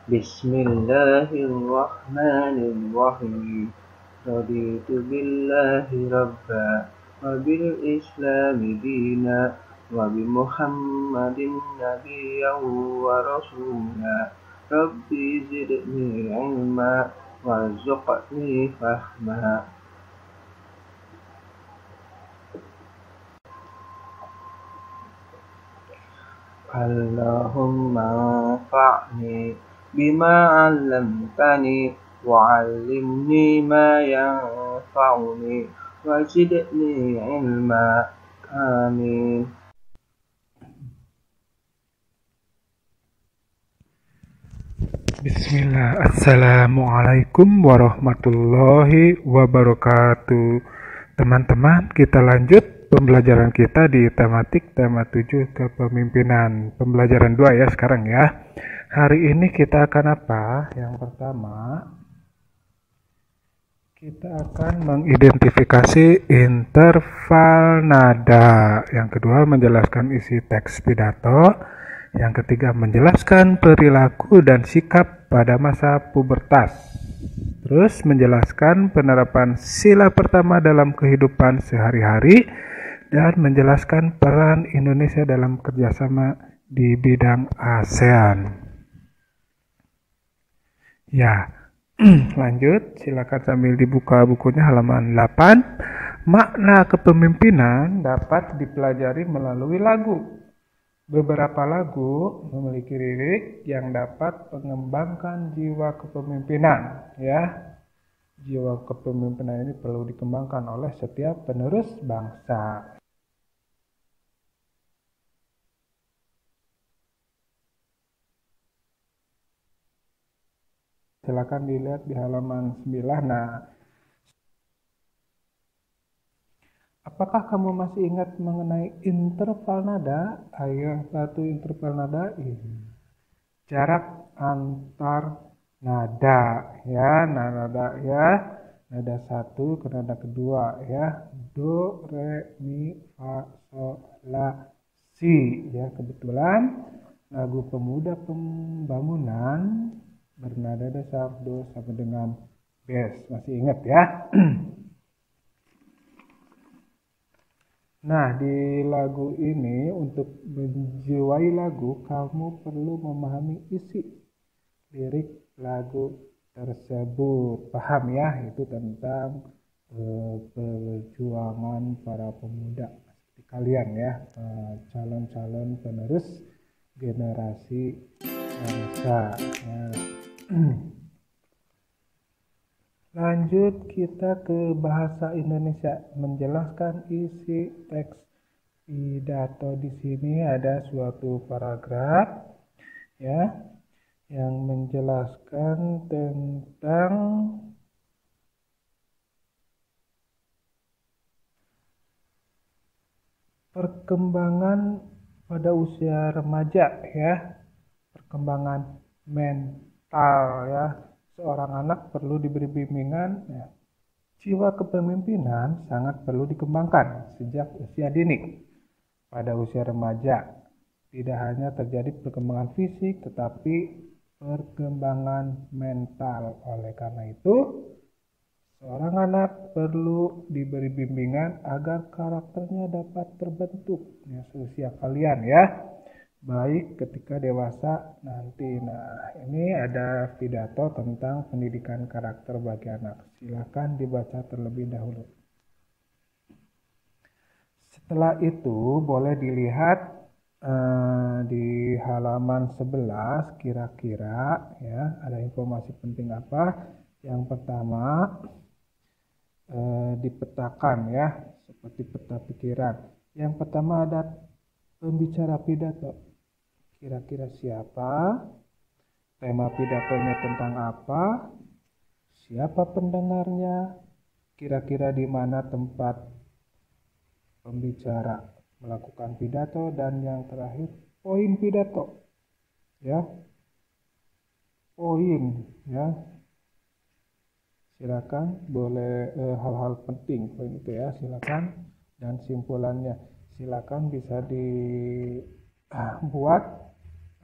Bismillahirrahmanirrahim. Raditu billahi rabba wa bil islami dina wa bi Muhammadin nabiyyan wa rasula. Rabbi zidni ilma warzuqni fahma. Allahumma anfa'ni bima 'allamtani wa'allimni ma yanfa'uni wazidni ilma. Amin. Bismillah, Assalamualaikum warahmatullahi wabarakatuh. Teman-teman, kita lanjut pembelajaran kita di tematik tema 7 kepemimpinan. Pembelajaran 2 ya sekarang ya. Hari ini kita akan apa? Yang pertama, kita akan mengidentifikasi interval nada. Yang kedua, menjelaskan isi teks pidato. Yang ketiga, menjelaskan perilaku dan sikap pada masa pubertas. Terus menjelaskan penerapan sila pertama dalam kehidupan sehari-hari dan menjelaskan peran Indonesia dalam kerjasama di bidang ASEAN. Ya, lanjut, silakan sambil dibuka bukunya halaman 8. Makna kepemimpinan dapat dipelajari melalui lagu. Beberapa lagu memiliki lirik yang dapat mengembangkan jiwa kepemimpinan, ya. Jiwa kepemimpinan ini perlu dikembangkan oleh setiap penerus bangsa. Silakan dilihat di halaman 9. Nah, apakah kamu masih ingat mengenai interval nada? Ayo, satu interval nada ini. Jarak antar nada, ya, nada ya. Nada satu ke nada kedua, ya. Do, re, mi, fa, sol, la, si. Ya, kebetulan lagu Pemuda Pembangunan bernada dasar do sama dengan bes. Masih ingat ya? Nah, di lagu ini, untuk menjiwai lagu, kamu perlu memahami isi lirik lagu tersebut. Paham ya, itu tentang perjuangan para pemuda seperti kalian ya, calon-calon penerus generasi bangsa. Ya. Lanjut kita ke bahasa Indonesia, menjelaskan isi teks pidato. Di sini ada suatu paragraf ya yang menjelaskan tentang perkembangan pada usia remaja ya, perkembangan mental ya. Seorang anak perlu diberi bimbingan. Ya. Jiwa kepemimpinan sangat perlu dikembangkan sejak usia dini. Pada usia remaja, tidak hanya terjadi perkembangan fisik, tetapi perkembangan mental. Oleh karena itu, seorang anak perlu diberi bimbingan agar karakternya dapat terbentuk. Ya, seusia kalian ya. Baik ketika dewasa nanti. Nah, ini ada pidato tentang pendidikan karakter bagi anak. Silakan dibaca terlebih dahulu. Setelah itu boleh dilihat di halaman 11 kira-kira ya ada informasi penting apa. Yang pertama dipetakan ya seperti peta pikiran. Yang pertama ada pembicara pidato. Kira-kira siapa? Tema pidatonya tentang apa? Siapa pendengarnya? Kira-kira di mana tempat pembicara melakukan pidato? Dan yang terakhir, poin pidato. Ya. Poin, ya. Silakan, boleh hal-hal penting poin itu ya, silakan. Dan simpulannya, silakan bisa dibuat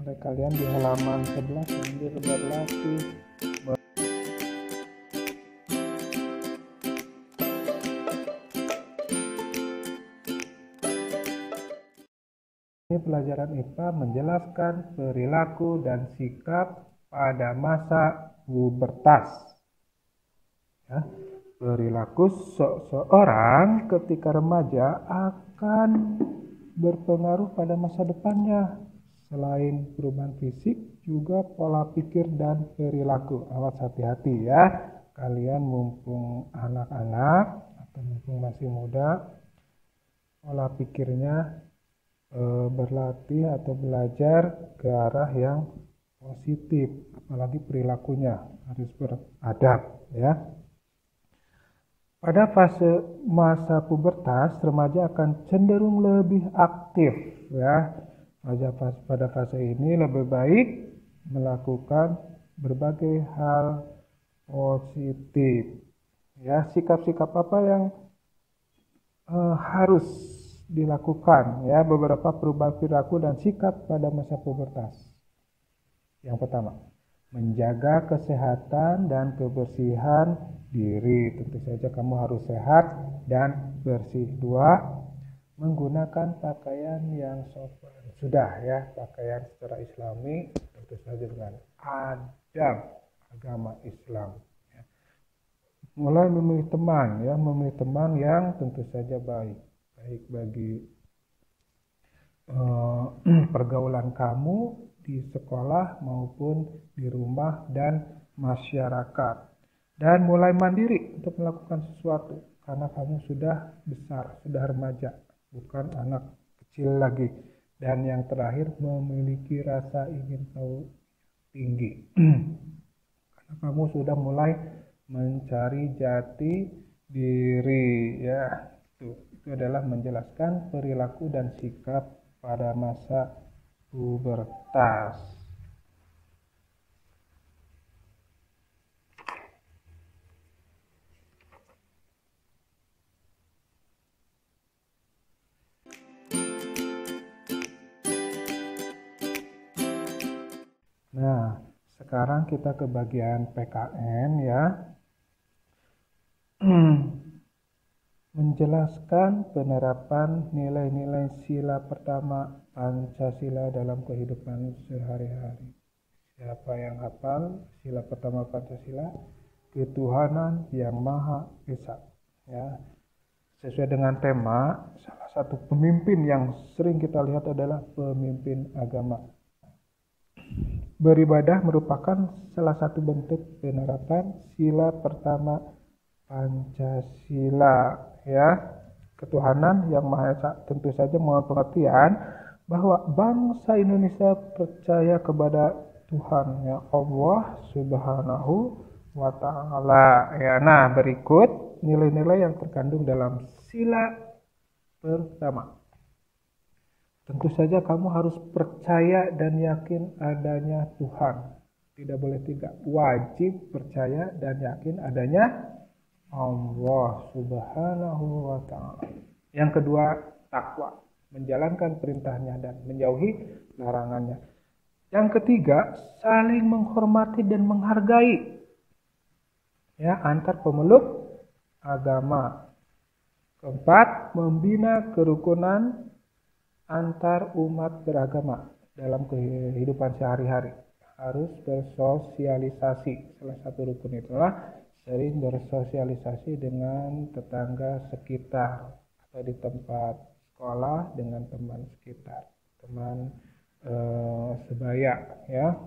oleh kalian di halaman 11 sambil berlatih. Ini pelajaran IPA menjelaskan perilaku dan sikap pada masa pubertas. Ya, perilaku seseorang ketika remaja akan berpengaruh pada masa depannya. Selain perubahan fisik, juga pola pikir dan perilaku. Awas hati-hati ya, kalian mumpung anak-anak atau mumpung masih muda, pola pikirnya berlatih atau belajar ke arah yang positif, apalagi perilakunya harus beradab ya. Pada fase masa pubertas, remaja akan cenderung lebih aktif ya. Pada fase ini lebih baik melakukan berbagai hal positif ya. Sikap-sikap apa yang harus dilakukan ya, beberapa perubahan perilaku dan sikap pada masa pubertas. Yang pertama, menjaga kesehatan dan kebersihan diri. Tentu saja kamu harus sehat dan bersih. Dua, menggunakan pakaian yang sopan. Sudah ya, pakaian secara Islami tentu saja dengan adab agama Islam. Mulai memilih teman ya, memilih teman yang tentu saja baik bagi pergaulan kamu di sekolah maupun di rumah dan masyarakat. Dan mulai mandiri untuk melakukan sesuatu karena kamu sudah besar, sudah remaja, bukan anak kecil lagi. Dan yang terakhir, memiliki rasa ingin tahu tinggi karena kamu sudah mulai mencari jati diri ya. Itu adalah menjelaskan perilaku dan sikap pada masa pubertas. Nah, sekarang kita ke bagian PKN ya. Menjelaskan penerapan nilai-nilai sila pertama Pancasila dalam kehidupan sehari-hari. Siapa yang hafal sila pertama Pancasila? Ketuhanan yang Maha Esa. Ya. Sesuai dengan tema, salah satu pemimpin yang sering kita lihat adalah pemimpin agama. Beribadah merupakan salah satu bentuk penerapan sila pertama Pancasila ya. Ketuhanan yang Maha Esa tentu saja mohon pengertian bahwa bangsa Indonesia percaya kepada Tuhan ya, Allah Subhanahu wa Ta'ala ya. Nah, berikut nilai-nilai yang terkandung dalam sila pertama. Tentu saja kamu harus percaya dan yakin adanya Tuhan. Tidak boleh tidak, wajib percaya dan yakin adanya Allah Subhanahu wa Ta'ala. Yang kedua, takwa, menjalankan perintahnya dan menjauhi larangannya. Yang ketiga, saling menghormati dan menghargai ya, antar pemeluk agama. Keempat, membina kerukunan antar umat beragama dalam kehidupan sehari-hari. Harus bersosialisasi. Salah satu rukun itulah sering bersosialisasi dengan tetangga sekitar atau di tempat sekolah dengan teman sekitar, teman sebaya ya.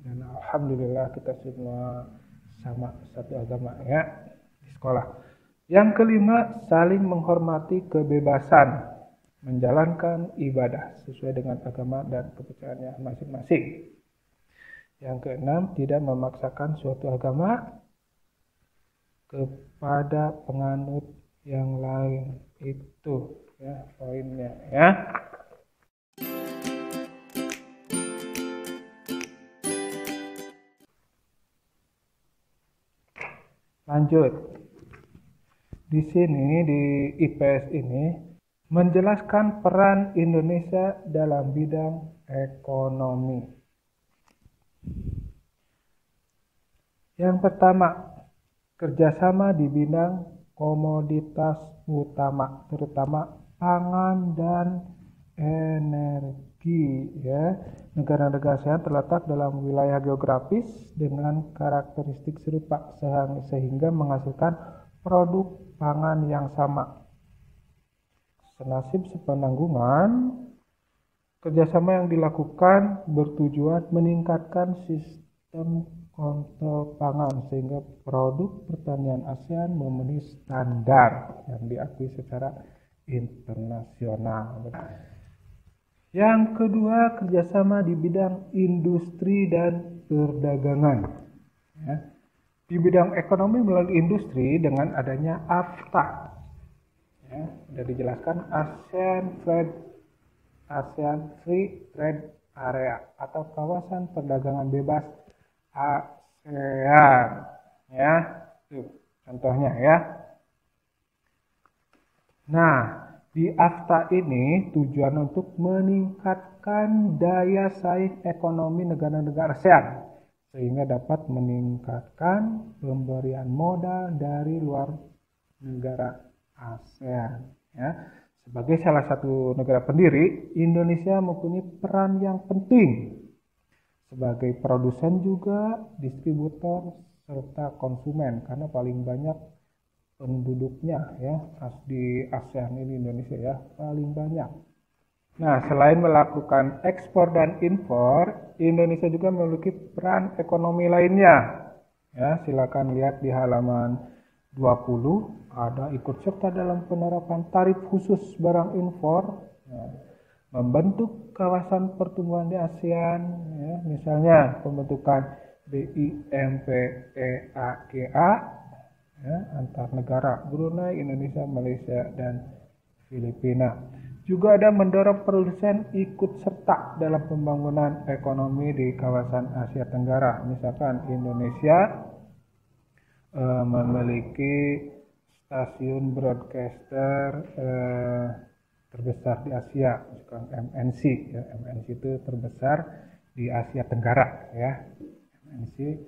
Dan alhamdulillah kita semua sama satu agama ya di sekolah. Yang kelima, saling menghormati kebebasan menjalankan ibadah sesuai dengan agama dan kepercayaannya masing-masing. Yang keenam, tidak memaksakan suatu agama kepada penganut yang lain. Itu ya poinnya ya. Lanjut. Di sini di IPS ini menjelaskan peran Indonesia dalam bidang ekonomi. Yang pertama, kerjasama di bidang komoditas utama, terutama pangan dan energi. Ya, negara-negara ASEAN terletak dalam wilayah geografis dengan karakteristik serupa sehingga menghasilkan produk pangan yang sama. Senasib sepenanggungan, kerjasama yang dilakukan bertujuan meningkatkan sistem kontrol pangan sehingga produk pertanian ASEAN memenuhi standar yang diakui secara internasional. Yang kedua, kerjasama di bidang industri dan perdagangan. Ya. Di bidang ekonomi melalui industri dengan adanya AFTA. Ya, sudah dijelaskan ASEAN Free Trade Area atau kawasan perdagangan bebas ASEAN. Ya, tuh contohnya ya. Nah, di AFTA ini tujuan untuk meningkatkan daya saing ekonomi negara-negara ASEAN sehingga dapat meningkatkan pemberian modal dari luar negara ASEAN. Ya. Sebagai salah satu negara pendiri, Indonesia mempunyai peran yang penting sebagai produsen juga, distributor, serta konsumen karena paling banyak penduduknya ya di ASEAN ini Indonesia ya paling banyak. Nah, selain melakukan ekspor dan impor, Indonesia juga memiliki peran ekonomi lainnya. Ya, silakan lihat di halaman 20 ada ikut serta dalam penerapan tarif khusus barang impor. Ya, membentuk kawasan pertumbuhan di ASEAN, ya, misalnya pembentukan BIMPEAGA ya, antar negara Brunei, Indonesia, Malaysia, dan Filipina. Juga ada mendorong produsen ikut serta dalam pembangunan ekonomi di kawasan Asia Tenggara. Misalkan Indonesia memiliki stasiun broadcaster terbesar di Asia, misalkan MNC. Ya, MNC itu terbesar di Asia Tenggara, ya. MNC,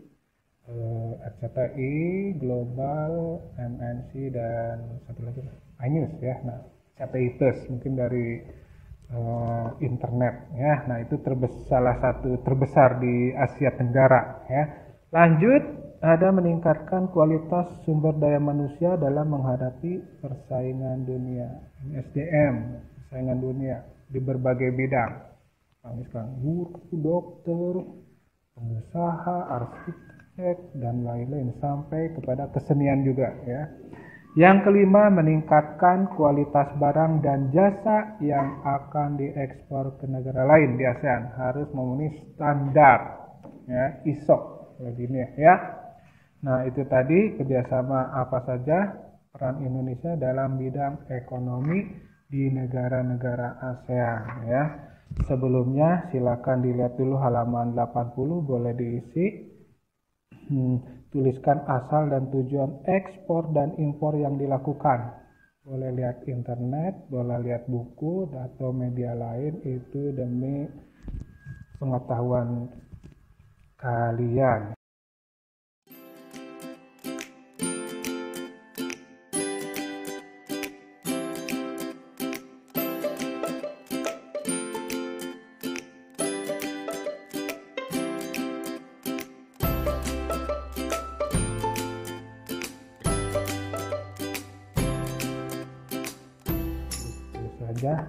RCTI, Global, MNC, dan satu lagi iNews, ya. Nah, CTI Plus mungkin dari internet, ya. Nah, itu salah satu terbesar di Asia Tenggara, ya. Lanjut, ada meningkatkan kualitas sumber daya manusia dalam menghadapi persaingan dunia, SDM, persaingan dunia di berbagai bidang. Misalkan guru, dokter, pengusaha, arsitek, dan lain-lain sampai kepada kesenian juga ya. Yang kelima, meningkatkan kualitas barang dan jasa yang akan diekspor ke negara lain di ASEAN harus memenuhi standar ya, ISO begini ya. Nah, itu tadi kerjasama apa saja peran Indonesia dalam bidang ekonomi di negara-negara ASEAN ya. Sebelumnya silakan dilihat dulu halaman 80, boleh diisi. Tuliskan asal dan tujuan ekspor dan impor yang dilakukan. Boleh lihat internet, boleh lihat buku atau media lain, itu demi pengetahuan kalian.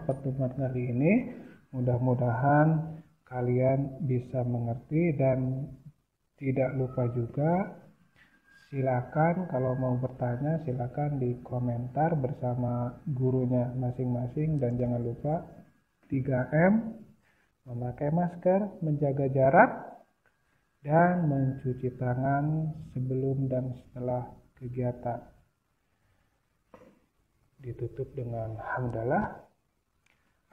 Pertemuan kali ini mudah-mudahan kalian bisa mengerti dan tidak lupa juga silakan kalau mau bertanya silakan di komentar bersama gurunya masing-masing dan jangan lupa 3M, memakai masker, menjaga jarak, dan mencuci tangan sebelum dan setelah kegiatan. Ditutup dengan hamdalah.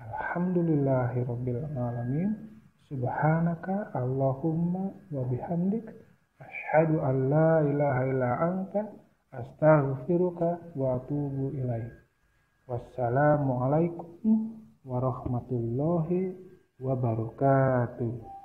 Alhamdulillahirabbil alamin. Subhanaka Allahumma wa bihamdik asyhadu an la ilaha illa anta astaghfiruka wa atubu ilaik. Wassalamualaikum warahmatullahi wabarakatuh.